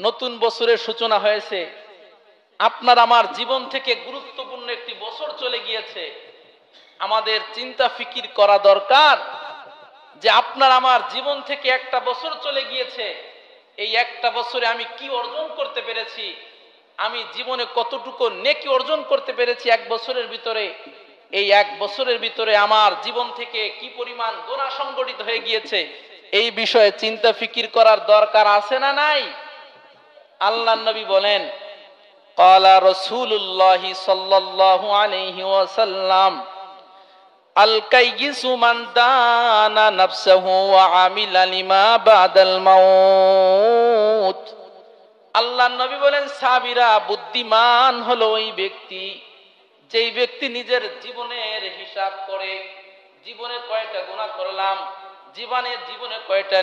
নতুন বছরের সূচনা হয়েছে। আপনার আমার জীবন থেকে গুরুত্বপূর্ণ একটি বছর চলে গিয়েছে। আমাদের চিন্তা ফিকির করা দরকার যে আপনার আমার জীবন থেকে একটা বছর চলে গিয়েছে, এই একটা বছরে আমি কি অর্জন করতে পেরেছি, আমি জীবনে কতটুকু নেকি অর্জন করতে পেরেছি এক বছরের ভিতরে। এই এক বছরের ভিতরে আমার জীবন থেকে কি পরিমাণ গুনাহ সংগঠিত হয়ে গিয়েছে, এই বিষয়ে চিন্তা ফিকির করার দরকার আছে না নাই? আল্লাহর নবী বলেন, ক্বালা রাসূলুল্লাহ সাল্লাল্লাহু আলাইহি ওয়াসাল্লাম, আল কাইয়িসু মান দানা নাফসাহু ওয়া আমিলা লিমা বাদাল মাউত। আল্লাহর নবী বলেন, সাহাবীরা, বুদ্ধিমান হলো ওই ব্যক্তি যেই ব্যক্তি নিজের জীবনের হিসাব করে, জীবনে কয়টা গুনাহ করলাম, জীবনে কয়টা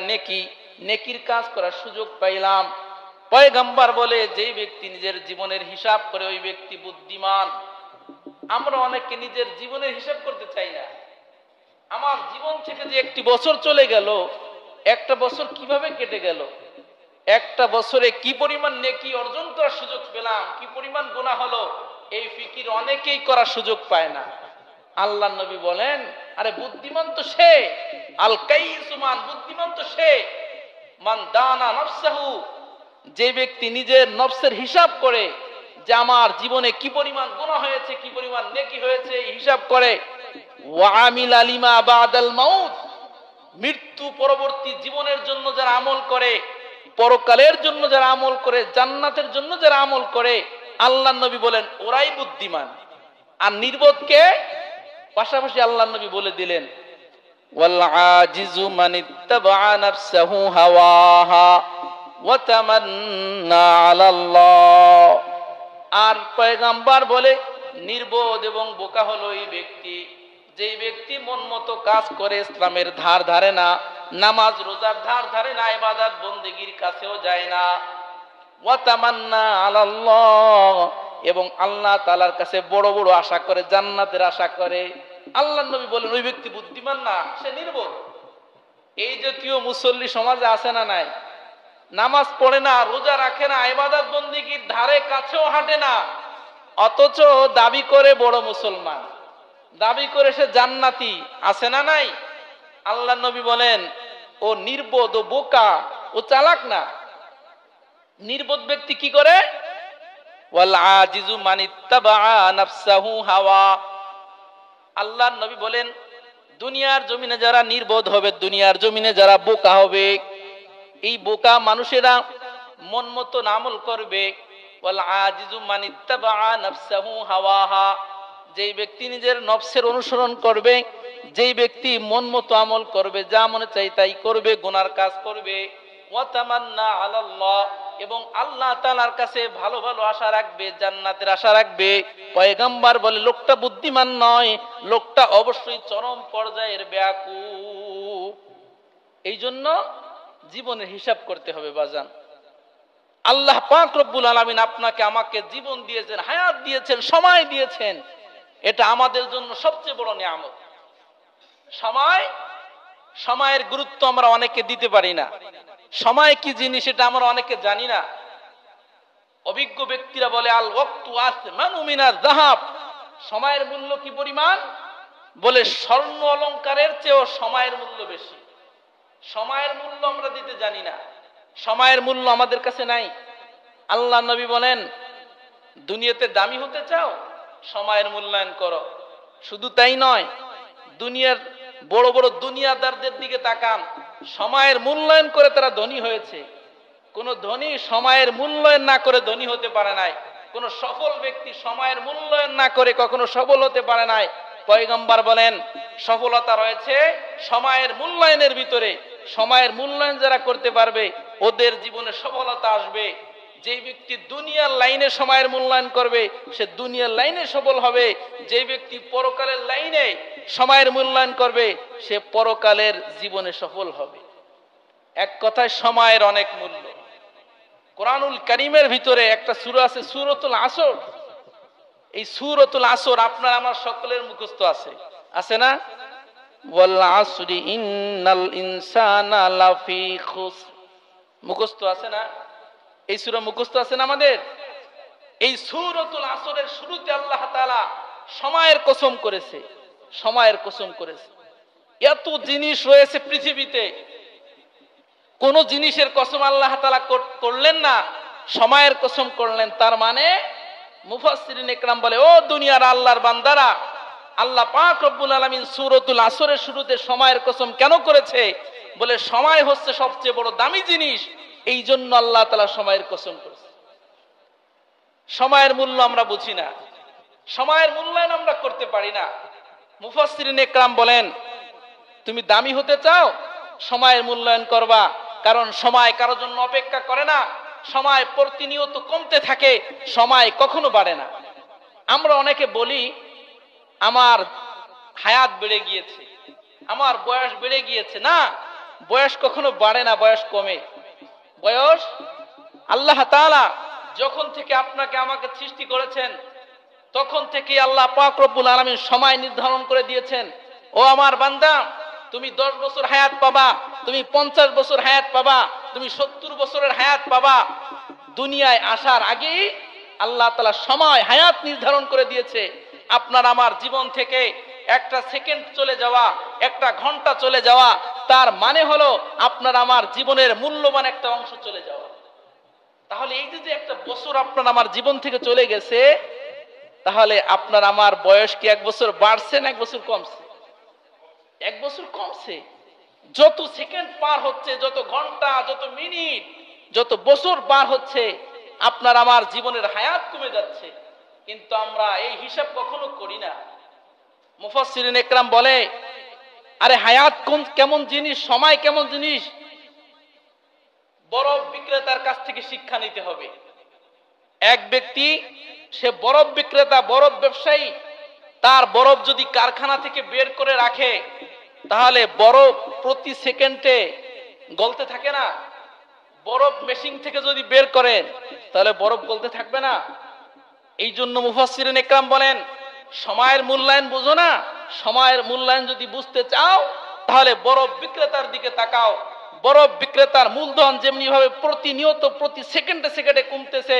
নেকির কাজ করার সুযোগ পাইলাম। পয়গম্বর বলে, যেই ব্যক্তি নিজের জীবনের হিসাব করে ওই ব্যক্তি বুদ্ধিমান। আমরা অনেকে নিজের জীবনের হিসাব করতে চাই না। আমার জীবন থেকে যে একটি বছর চলে গেল, একটা বছর কিভাবে কেটে গেল, একটা বছরে কি পরিমাণ নেকি অর্জন করার সুযোগ পেলাম, কি পরিমাণ গুনাহ হলো, এই ফিকির অনেকেই করার সুযোগ পায় না। আল্লাহর নবী বলেন, আরে বুদ্ধিমান তো সে, আল কাইয়িসু মান, বুদ্ধিমান তো সে, মান দানা নাফসাহু, যে ব্যক্তি নিজের নফসের হিসাব করে যে আমার জীবনে কি পরিমাণ গুনাহ হয়েছে, কি পরিমাণ নেকি হয়েছে, এই হিসাব করে। ওয়া আমিলা লিমা বাদাল মাউত, মৃত্যু পরবর্তী জীবনের জন্য যারা আমল করে, পরকালের জন্য যারা আমল করে, জান্নাতের জন্য যারা আমল করে, আল্লাহর নবী বলেন ওরাই বুদ্ধিমান। আর নির্বোধকে পাশাপাশি আল্লাহর নবী বলে দিলেন, ওয়াল আজিজু মান ইত্তাবা নাফসাহু হাওয়াহা ওয়া তামান্না আলাল্লাহ। আর পয়গম্বর বলে, নির্বোধ এবং বোকা হলো এই ব্যক্তি যেই ব্যক্তি মন মতো কাজ করে, ইসলামের ধার ধারে না, নামাজ রোজার ধার ধারে না, ইবাদত বন্দেগীর কাছেও যায় না। ওয়া তামান্না আলাল্লাহ, এবং আল্লাহ তাআলার কাছে বড় বড় আশা করে, জান্নাতের আশা করে। আল্লাহর নবী বলেন ওই ব্যক্তি বুদ্ধিমান না, সে নির্বোধ। এই জাতীয় মুসল্লি সমাজে আছে না নাই? নামাজ পড়ে না, রোজা রাখে না, ইবাদত বন্দেগীর ধারে কাছেও হাঁটে না, অথচ দাবি করে বড় মুসলমান, দাবি করে সে জান্নাতি, আছে না নাই? আল্লাহর নবী বলেন ও নির্বোধ, ও বোকা, ও চালাক না। নির্বোধ ব্যক্তি কি করে? ওয়াল আজিজু মান ইত্তাবা নাফসাহু হাওয়া। আল্লাহর নবী বলেন, দুনিয়ার জমিনে যারা নির্বোধ হবে, দুনিয়ার জমিনে যারা বোকা হবে, এই বোকা মানুষেরা মন মতো আমল করবে। ওয়াল আজিজু মান ইত্তাবা নাফসাহু হাওয়াহা, যেই ব্যক্তি নিজের নফসের অনুসরণ করবে, যেই ব্যক্তি মন মতো আমল করবে, যা মনে চাই তাই করবে, গুনার কাজ করবে। ওয়া তামান্না আলাল্লাহ, এবং আল্লাহ তাআলার কাছে ভালো ভালো আশা রাখবে, জান্নাতের আশা রাখবে। পয়গম্বর বলে লোকটা বুদ্ধিমান নয়, লোকটা অবশ্যই চরম পর্যায়ের বেয়াকুব। এই জন্য জীবনের হিসাব করতে হবে বাজান। আল্লাহ পাক রব্বুল আলামিন আপনাকে আমাকে জীবন দিয়েছেন, হায়াত দিয়েছেন, সময় দিয়েছেন। এটা আমাদের জন্য সবচেয়ে বড় নিয়ামত। সময়ের গুরুত্ব আমরা অনেকে দিতে পারি না। সময় কি জিনিস এটা আমরা অনেকে জানি না। অভিজ্ঞ ব্যক্তিরা বলে, আল ওয়াক্তু আসমানু মিনাজ যাহাব, সময়ের মূল্য কি পরিমাণ? বলে স্বর্ণ অলংকারের চেয়েও সময়ের মূল্য বেশি। সময়ের মূল্য আমরা দিতে জানি না, সময়ের মূল্য আমাদের কাছে নাই। আল্লাহ নবী বলেন, দুনিয়াতে দামি হতে চাও, সময়ের মূল্যায়ন করো। শুধু তাই নয়, দুনিয়ার বড় বড় দুনিয়াদারদের দিকে তাকান, সময়ের মূল্যায়ন করে তারা ধনী হয়েছে। কোন ধনী সময়ের মূল্যায়ন না করে ধনী হতে পারে নাই। কোন সফল ব্যক্তি সময়ের মূল্যায়ন না করে কখনো সফল হতে পারে নাই। পয়গম্বর বলেন, সফলতা রয়েছে সময়ের মূল্যায়নের ভিতরে। সময়ের মূল্যায়ন যারা করতে পারবে, ওদের জীবনে সফলতা আসবে। যে ব্যক্তি দুনিয়ার লাইনে সময়ের মূল্যায়ন করবে, সে দুনিয়ার লাইনে সফল হবে। যে ব্যক্তি পরকালের লাইনে সময়ের মূল্যায়ন করবে, সে পরকালের জীবনে সফল হবে। এক কথায় সময়ের অনেক মূল্য। কোরআনুল কারীমের ভিতরে একটা সূরা আছে, সূরাতুল আসর। এই সূরাতুল আসর আপনার আমার সকলের মুখস্থ আছে, আছে না? ওয়াল আসরি ইন্নাল ইনসানা লাফি খুসর, মুখস্থ আছে না? এই সূরা মুখস্থ আছেন আমাদের? এই সূরাতুল আসরের শুরুতে আল্লাহ তাআলা সময়ের কসম করেছে, সময়ের কসম করেছে। এত জিনিস রয়েছে পৃথিবীতে, কোন জিনিসের কসম আল্লাহ তাআলা করলেন না, সময়ের কসম করলেন। তার মানে মুফাসসিরিন ইকরাম বলে, ও দুনিয়ার আল্লাহর বান্দারা, আল্লাহ পাক রব্বুল আলামিন সূরাতুল আসরের শুরুতে সময়ের কসম কেন করেছে? বলে সময় হচ্ছে সবচেয়ে বড় দামি জিনিস, এই জন্য আল্লাহ তাআলা সময়ের কসম করেছে। সময়ের মূল্য আমরা বুঝি না, সময়ের মূল্যায়ন আমরা করতে পারি না। মুফাসসিরিন ইকরাম বলেন, তুমি দামি হতে চাও, সময়ের মূল্যায়ন করবা, কারণ সময় কারোর জন্য অপেক্ষা করে না, সময় প্রতিনিয়ত কমতে থাকে, সময় কখনো বাড়ে না। আমরা অনেকে বলি আমার হায়াত বেড়ে গিয়েছে, আমার বয়স বেড়ে গিয়েছে। না, বয়স কখনো বাড়ে না, বয়স কমে। বয়স আল্লাহ তাআলা যখন থেকে আপনাকে আমাকে সৃষ্টি করেছেন, তখন থেকে আল্লাহ পাক রব্বুল আলামিন সময় নির্ধারণ করে দিয়েছেন। ও আমার বান্দা, তুমি 10 বছর হায়াত পাবা, তুমি 50 বছর হায়াত পাবা, তুমি 70 বছরের হায়াত পাবা। দুনিয়ায় আসার আগেই আল্লাহ তাআলা সময় হায়াত নির্ধারণ করে দিয়েছে। আপনার আমার জীবন থেকে একটা সেকেন্ড চলে যাওয়া, একটা ঘন্টা চলে যাওয়া, তার মানে হলো আপনার আমার জীবনের মূল্যবান একটা অংশ চলে যাওয়া। তাহলে এই যে একটা বছর আপনার আমার জীবন থেকে চলে গেছে, তাহলে আপনার আমার বয়স কি 1 বছর বাড়ছে না 1 বছর কমছে? 1 বছর কমছে। যত সেকেন্ড পার হচ্ছে, যত ঘন্টা, যত মিনিট, যত বছর পার হচ্ছে, আপনার আমার জীবনের হায়াত কমে যাচ্ছে। কিন্তু আমরা এই হিসাব কখনো করি না। মুফাসসিরিন ইকরাম বলে, আরে হায়াত কেমন জিনিস, সময় কেমন জিনিস, বরফ বিক্রেতার কাছ থেকে শিক্ষা নিতে হবে। এক ব্যক্তি, সে বরফ বিক্রেতা, বরফ ব্যবসায়ী, তার বরফ যদি কারখানা থেকে বের করে রাখে, তাহলে বরফ প্রতি সেকেন্ডে গলতে থাকে না। বরফ মেশিন থেকে যদি বের করেন, তাহলে বরফ গলতে থাকবে না। এই জন্য মুফাসসিরিন ইকরাম বলেন, সময়ের মূল্যায়ন বুঝো না, সময়ের মূল্যায়ন যদি বুঝতে চাও, তাহলে বরফ বিক্রেতার দিকে তাকাও। বরফ বিক্রেতার মূলধন যেমনি ভাবে প্রতিনিয়ত প্রতি সেকেন্ডে সেকেন্ডে কমতেছে,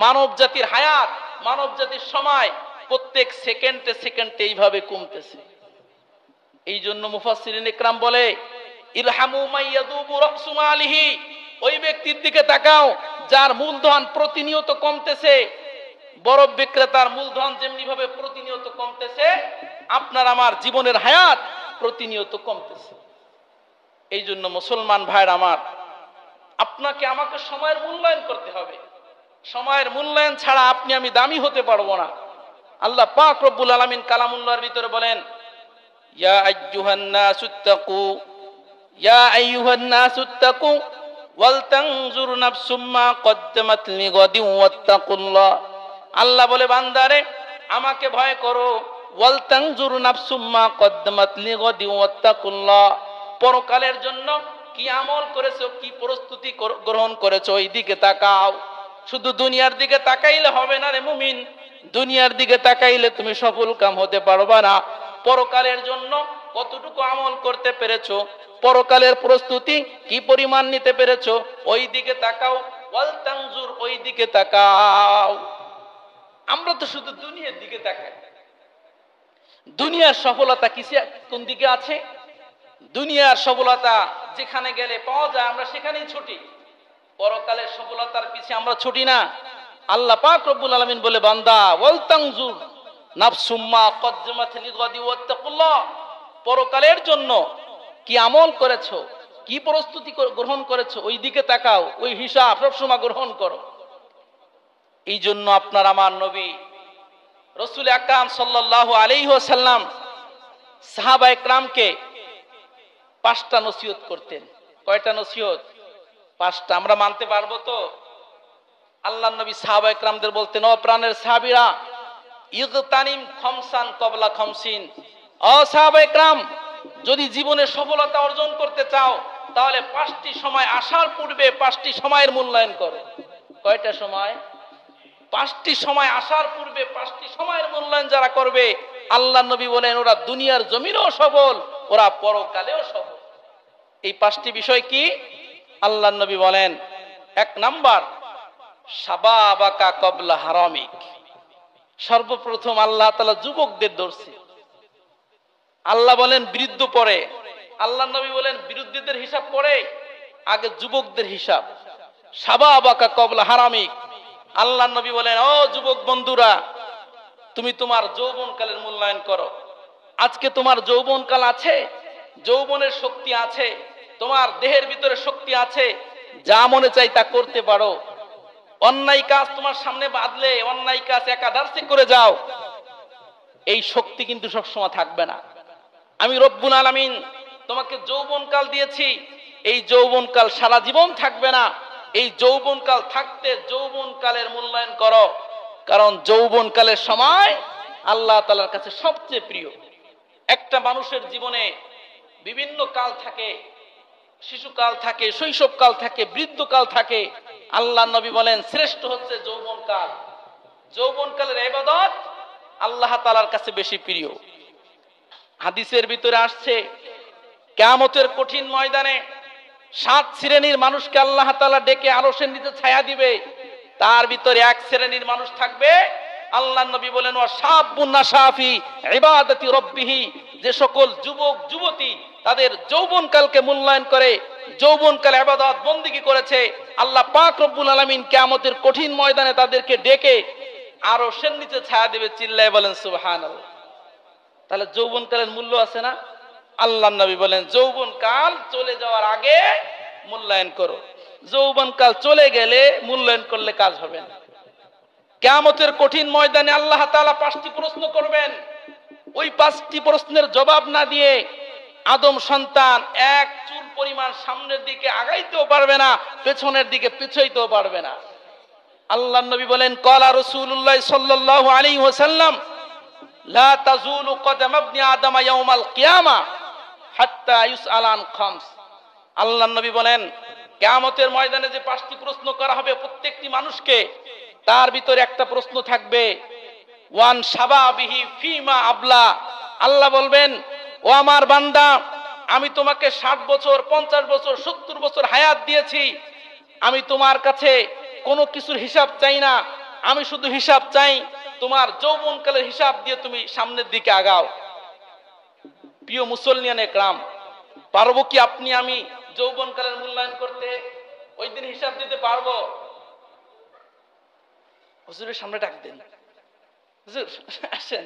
মানব জাতির হায়াত, মানব জাতির সময় প্রত্যেক সেকেন্ডে সেকেন্ডে এইভাবে কমতেছে। এই জন্য মুফাসসিরিন ইকরাম বলে, ইরহামু মাইয়াদুবু রাসু মালিহি, ওই ব্যক্তির দিকে তাকাও যার মূলধন প্রতিনিয়ত কমতেছে। বরফ বিক্রেতার মূলধন যেমনি ভাবে প্রতিনিয়ত কমতেছে, আপনার আমার জীবনের হায়াত প্রতিনিয়ত কমতেছে। এই জন্য মুসলমান ভাইরা আমার, আপনাকে আমাকে সময়ের মূল্যায়ন করতে হবে। সময়ের মূল্যায়ন ছাড়া আপনি আমি দামি হতে পারবো না। আল্লাহ পাক রব্বুল আলামিন কালামুল্লাহর ভিতরে বলেন, ইয়া আইয়ুহান নাসুত্তাকু, ইয়া আইয়ুহান নাসুত্তাকু ওয়াল তানজুর নাফসুম মা কদ্দামাত লিগাদিন ওয়াত্তাকুল্লাহ। আল্লাহ বলে, বান্দারে আমাকে ভয় করো, ওয়াল তানজুর নাফসুম মা কদ্দামাত লিগাদিন ওয়াত্তাকুল্লাহ। পরকালের জন্য কি আমল করেছো, কি প্রস্তুতি গ্রহণ করেছো, এই দিকে তাকাও। শুধু দুনিয়ার দিকে তাকাইলে হবে না রে মুমিন, দুনিয়ার দিকে তাকাইলে তুমি সফল কাম হতে পারবা না। পরকালের জন্য কতটুকু আমল করতে পেরেছো, পরকালের প্রস্তুতি কি পরিমাণ নিতে পেরেছো, ওই দিকে তাকাও। ওয়াল তানজুর, ওই দিকে তাকাও। আমরা তো শুধু দুনিয়ার দিকে তাকাই। দুনিয়ার সফলতা কিসে, কোন দিকে আছে? দুনিয়ার সফলতা যেখানে গেলে পাওয়া যায়, আমরা সেখানেই ছুটি। পরকালের সফলতার পিছে আমরা ছুটি না। আল্লাহ পাক রব্বুল আলামিন বলে, বান্দা ওয়াল তানজুর নাফসুম মা কদ্দামাত লিগাদি ওয়াত্তাকুল্লাহ। পরকালের জন্য কি আমল করেছো, কি প্রস্তুতি গ্রহণ করেছো, ওই দিকে তাকাও, ওই হিসাব সবসময় গ্রহণ করো। এই জন্য আপনার আমার নবী রাসূল আকরাম সাল্লাল্লাহু আলাইহি ওয়াসাল্লাম সাহাবায়ে কেরামকে 5টা নসিহত করতেন। কয়টা নসিহত? 5টা। আমরা মানতে পারবো তো? আল্লাহর নবী সাহাবায়ে কেরামদের বলতেন, ও প্রাণের সাহাবীরা, ইগতানিম খামসান ক্বাবলা খামসিন। ও সাহাবায়ে কেরাম, যদি জীবনে সফলতা অর্জন করতে চাও, তাহলে 5টি সময় আসার পূর্বে 5টি সময়ের মূল্যায়ন করো। কয়টা সময়? 5টি সময় আসার পূর্বে 5টি সময়ের মূল্যায়ন যারা করবে, আল্লাহর নবী বলেন, ওরা দুনিয়ার জমিনেও সফল, ওরা পরকালেও সফল। এই 5টি বিষয় কি? আল্লাহর নবী বলেন, 1 নাম্বার, শাবাবাকা ক্বাবলা হারামিক। সর্বপ্রথম আল্লাহ তাআলা যুবকদের ধরছে। আল্লাহ বলেন বৃদ্ধ পরে, আল্লাহ নবী বলেন বিরুদ্ধীদের হিসাব পরে, আগে যুবকদের হিসাব। শাবাবাকা ক্বাবলা হারামিক। আল্লাহ নবী বলেন, ও যুবক বন্ধুরা, তুমি তোমার যৌবনকালের মূল্যায়ন করো। আজকে তোমার যৌবনকাল আছে, যৌবনের শক্তি আছে, তোমার দেহের ভিতরে শক্তি আছে, যা মনে চাই তা করতে পারো। অন্যায় কাজ তোমার সামনে বাঁধলে অন্যায় কাজ একাধারে করে যাও। এই শক্তি কিন্তু সবসময় থাকবে না। আমি রব্বুল আলামিন তোমাকে যৌবনকাল দিয়েছি, এই যৌবনকাল সারা জীবন থাকবে না। এই যৌবনকাল থাকতে যৌবনকালের মূল্যায়ন করো, কারণ যৌবনকালের সময় আল্লাহ তাআলার কাছে সবচেয়ে প্রিয়। একটা মানুষের জীবনে বিভিন্ন কাল থাকে, শিশুকাল থাকে, শৈশবকাল থাকে, বৃদ্ধকাল থাকে। আল্লাহ নবী বলেন শ্রেষ্ঠ হচ্ছে যৌবনকাল। যৌবনকালের ইবাদত আল্লাহ তাআলার কাছে বেশি প্রিয়। হাদিসের ভিতরে আসছে কিয়ামতের কঠিন ময়দানে 7 শ্রেণীর মানুষকে আল্লাহ তাআলা ডেকে আরশের নিচে ছায়া দিবে। তার ভিতরে এক শ্রেণীর মানুষ থাকবে, আল্লাহ নবী বলেন ওয়া শাবুন নাশাফি ইবাদাতি রাব্বিহি, যে সকল যুবক যুবতী তাদের যৌবনকালকে মূল্যায়ন করে, যৌবনকালে ইবাদত বন্দেগী করেছে, আল্লাহ পাক রব্বুল আলামিন কিয়ামতের কঠিন ময়দানে তাদেরকে ডেকে আরশের নিচে ছায়া দেবে। চিল্লায়ে বলেন সুবহানাল্লাহ। তাহলে যৌবনকালের মূল্য আছে না? আল্লাহ নবী বলেন যৌবনকাল চলে যাওয়ার আগে মূল্যায়ন করো, যৌবনকাল চলে গেলে মূল্যায়ন করলে কাজ হবে না। কিয়ামতের কঠিন ময়দানে আল্লাহ তাআলা 5টি প্রশ্ন করবেন। ওই 5টি প্রশ্নের জবাব না দিয়ে আদম সন্তান এক চুল পরিমাণ সামনের দিকে আগাইতেও পারবে না, পেছনের দিকে পিছাইতেও পারবে না। আল্লাহ নবী বলেন ক্বালা রাসূলুল্লাহ সাল্লাল্লাহু আলাইহি ওয়াসাল্লাম লা তাজুলু কদাম ইবনি আদম ইয়াউমাল কিয়ামা হাত্তা ইউসআল আন খামস। আল্লাহ নবী বলেন কিয়ামতের ময়দানে যে 5টি প্রশ্ন করা হবে প্রত্যেকটি মানুষকে, তার ভিতরে একটা প্রশ্ন থাকবে ওয়ান শাবাবিহি ফিমা আবলা। আল্লাহ বলবেন ও আমার বান্দা, আমি তোমাকে 60 বছর 50 বছর 70 বছর হায়াত দিয়েছি, আমি তোমার কাছে কোনো কিছুর হিসাব চাই না, আমি শুধু হিসাব চাই তোমার যৌবনকালের হিসাব দিয়ে তুমি সামনের দিকে আগাও। প্রিয় মুসল্লিয়ান একরাম, পারবো কি আপনি আমি যৌবনকালের মূল্যায়ন করতে? ওই দিন হিসাব দিতে পারবো? হুজুরের সামনে ডাক দেন, হুজুর আসেন।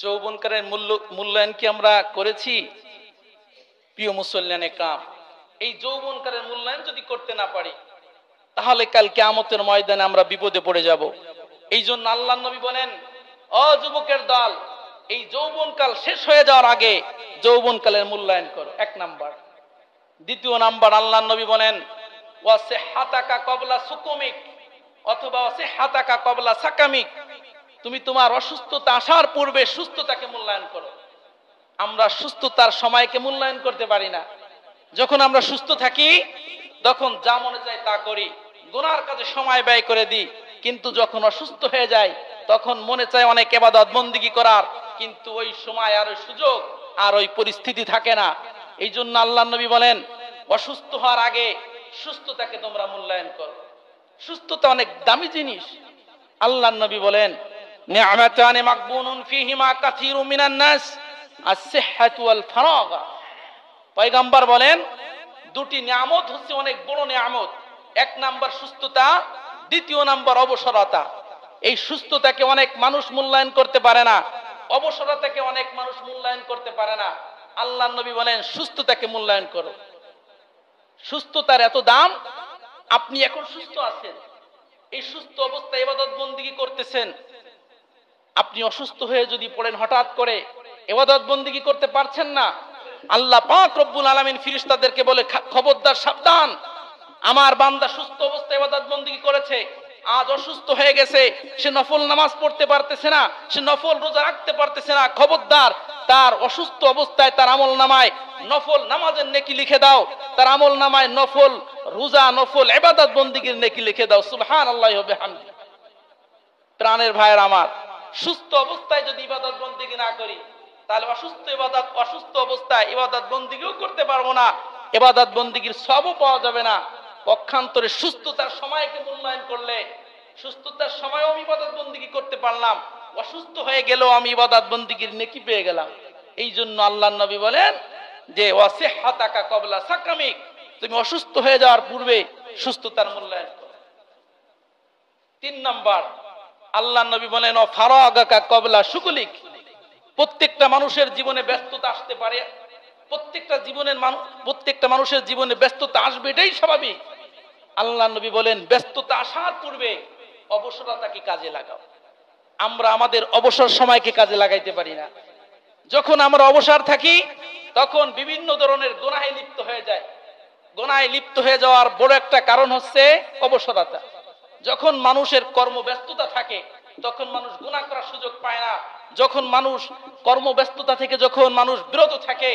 যৌবনকালের মূল্যায়ন কি আমরা করেছি? প্রিয় মুসল্লিয়ান একরাম, এই যৌবনকালের মূল্যায়ন যদি করতে না পারি তাহলে কাল কিয়ামতের ময়দানে আমরা বিপদে পড়ে যাব। এই জন্য আল্লাহ নবী বলেন ও যুবকের দল, এই যৌবনকাল শেষ হয়ে যাওয়ার আগে যৌবনকালের মূল্যায়ন করো, 1 নাম্বার। দ্বিতীয় নাম্বার আল্লাহ নবী বলেন ওয়া সিহহাতাকা ক্বাবলা সুকুমিক, অথবা ওয়া সিহহাতাকা ক্বাবলা সাকামিক, তুমি তোমার অসুস্থতা আসার পূর্বে সুস্থতাকে মূল্যায়ন করো। আমরা সুস্থতার সময়কে মূল্যায়ন করতে পারি না। যখন আমরা সুস্থ থাকি তখন যা মনে চায় তা করি, গুনার কাজে সময় ব্যয় করে দিই। কিন্তু যখন অসুস্থ হয়ে যায় তখন মনে চায় অনেক ইবাদত বন্দেগী করার, কিন্তু ওই সময় আর ওই সুযোগ আর ওই পরিস্থিতি থাকে না। এই জন্য আল্লাহ নবী বলেন অসুস্থ হওয়ার আগে সুস্থতাকে তোমরা মূল্যায়ন করো। সুস্থতা অনেক দামি জিনিস। আল্লাহ নবী বলেন নি'মাতানি মাকবুনুন ফীহিমা কাসীরুম মিনান নাস আস-সিহহাতু ওয়াল ফারাগ। পয়গম্বর বলেন 2টি নিয়ামত হচ্ছে অনেক বড় নিয়ামত। 1 নাম্বার সুস্থতা, 2য় নাম্বার অবসরতা। এই সুস্থতাকে অনেক মানুষ মূল্যায়ন করতে পারে না, অবসরতাকে অনেক মানুষ মূল্যায়ন করতে পারে না। আল্লাহ নবী বলেন সুস্থতাকে মূল্যায়ন করো। সুস্থতার এত দাম। আপনি এখন সুস্থ আছেন, এই সুস্থ অবস্থায় ইবাদত বন্দেগী করতেছেন। আপনি অসুস্থ হয়ে যদি পড়েন হঠাৎ করে, ইবাদত বন্দেগী করতে পারছেন না, আল্লাহ পাক রব্বুল আলামিন ফেরেশতাদেরকে বলে খবরদার, সাবধান, আমার বান্দা সুস্থ অবস্থায় ইবাদত বন্দেগী করেছে, আজ অসুস্থ হয়ে গেছে, সে নফল নামাজ পড়তে পারতেছে না, সে নফল রোজা রাখতে পারতেছে না, খবরদার, তার অসুস্থ অবস্থায় তার আমল নামায় নফল নামাজের নেকি লিখে দাও, তার আমল নামায় নফল রোজা নফল ইবাদত বন্দেগীর নেকি লিখে দাও। সুবহানাল্লাহি ওয়া বিহামদিহি। প্রাণের ভাইয়ের আমার, সুস্থ অবস্থায় যদি ইবাদত বন্দেগী না করি তাহলে অসুস্থ অবস্থায় ইবাদত বন্দিগিও করতে পারবো না, ইবাদত বন্দিগির সবও পাওয়া যাবে না। পক্ষান্তরে সুস্থতার সময়কে মূল্যায়ন করলে সুস্থতার সময়ও আমি ইবাদত বন্দিগি করতে পারলাম, অসুস্থ হয়ে গেলেও আমি ইবাদত বন্দিগির নেকি পেয়ে গেলাম। এই জন্য আল্লাহর নবী বলেন যে ওয়াসিহাতাকা ক্বাবলা সাকামিক, তুমি অসুস্থ হয়ে যাওয়ার পূর্বে সুস্থতার মূল্যায়ন করো। 3 নাম্বার, আল্লাহর নবী বলেন ফারাগাকা ক্বাবলা শুগলিক, প্রত্যেকটা মানুষের জীবনে ব্যস্ততা আসতে পারে, প্রত্যেকটা মানুষের জীবনে ব্যস্ততা আসবে, এটাই স্বাভাবিক। আল্লাহর নবী বলেন ব্যস্ততা আসার পূর্বে অবসরতাকে কাজে লাগাও। আমরা আমাদের অবসর সময়কে কাজে লাগাইতে পারি না। যখন আমরা অবসর থাকি তখন বিভিন্ন ধরনের গুনাহে লিপ্ত হয়ে যায়। গুনাহে লিপ্ত হয়ে যাওয়ার বড় একটা কারণ হচ্ছে অবসরতা। যখন মানুষের কর্মব্যস্ততা থাকে তখন মানুষ গুনাহ করার সুযোগ পায় না। যখন মানুষ কর্মব্যস্ততা থেকে যখন মানুষ বিরত থাকে,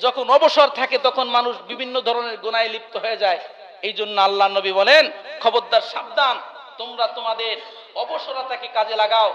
যখন অবসর থাকে, তখন মানুষ বিভিন্ন ধরনের গুনাহে লিপ্ত হয়ে যায়। এই জন্য আল্লাহর নবী বলেন খবরদার, সাবধান, তোমরা তোমাদের অবসরতাকে কাজে লাগাও।